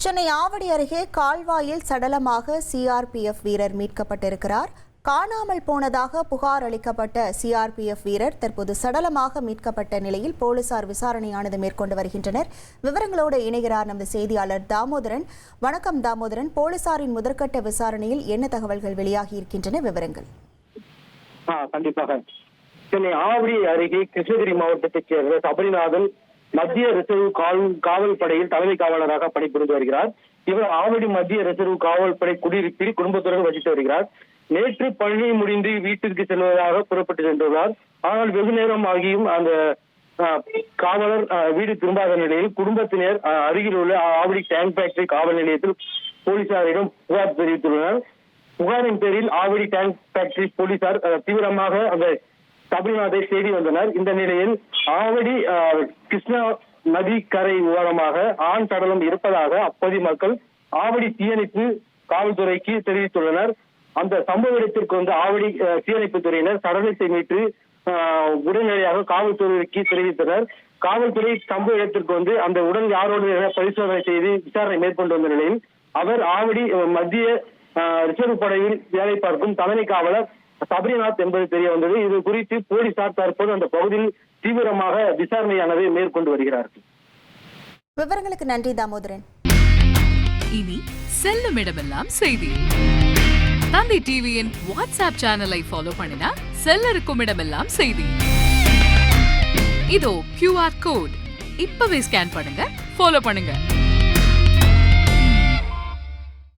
சென்னை ஆவடி அருகே கால்வாயில் சடலமாக சிஆர்பிஎஃப் வீரர் மீட்கப்பட்டிருக்கிறார். காணாமல் போனதாக புகார் அளிக்கப்பட்ட சிஆர்பிஎஃப் வீரர் தற்போது சடலமாக மீட்கப்பட்ட நிலையில் போலீசார் விசாரணையானது மேற்கொண்டு வருகின்றனர். விவரங்களோடு இணைகிறார் நமது செய்தியாளர் தாமோதரன். வணக்கம் தாமோதரன். போலீசாரின் முதற்கட்ட விசாரணையில் என்ன தகவல்கள் வெளியாகி இருக்கின்றன? விவரங்கள். கண்டிப்பாக சென்னை ஆவடி அருகே கிருஷ்ணகிரி மாவட்டத்தைச் சேர்ந்த சபரிநாதன் மத்திய ரிசர்வ் காவல் படையில் தலைமை காவலராக பணிபுரிந்து வருகிறார். இவர் ஆவடி மத்திய ரிசர்வ் காவல் படை குடியிருப்பில் குடும்பத்துடன் வசித்து வருகிறார். நேற்று பணி முடிந்து வீட்டிற்கு செல்வதாக புறப்பட்டு சென்றுள்ளார். ஆனால் வெகு நேரம் ஆகியும் அந்த காவலர் வீடு திரும்பாத நிலையில் குடும்பத்தினர் அருகில் உள்ள ஆவடி டேங்க் ஃபேக்டரி காவல் நிலையத்தில் போலீசாரிடம் புகார் தெரிவித்துள்ளனர். புகாரின் பேரில் ஆவடி டேங்க் ஃபேக்டரி போலீசார் தீவிரமாக அந்த சபரிநாதை தேடி வந்தனர். இந்த நிலையில் ஆவடி கிருஷ்ணா நதி கரை ஓரமாக ஆண் சடலம் இருப்பதாக அப்பகுதி மக்கள் ஆவடி தீயணைப்பு காவல்துறைக்கு தெரிவித்துள்ளனர். அந்த சம்பவ இடத்திற்கு வந்து ஆவடி தீயணைப்பு துறையினர் சடலத்தை மீட்டு உடனடியாக காவல்துறைக்கு தெரிவித்தனர். காவல்துறை சம்பவ இடத்திற்கு வந்து அந்த உடல் யாரோடு என பரிசோதனை செய்து விசாரணை மேற்கொண்டு வந்த நிலையில் அவர் ஆவடி மத்திய ரிசர்வ் படையில் வேலை பார்க்கும் தலைமை காவலர் சபரிநாத் என்பது தெரிய வந்தது. இது குறித்து போலீசார் தற்போது அந்த பகுதியில் தீவிரமாக விசாரணையானதை மேற்கொண்டு வருகிறார்கள். விவரங்களுக்கு நன்றி தாமோதரன். இனி செல்லும் இடமெல்லாம் செய்தி. தந்தி டிவியின் வாட்ஸ்அப் சேனலை ஃபாலோ பண்ணினா செல்ல இருக்கும் இடமெல்லாம் செய்தி. இதோ QR கோட் இப்பவே ஸ்கேன் பண்ணுங்க, ஃபாலோ பண்ணுங்க.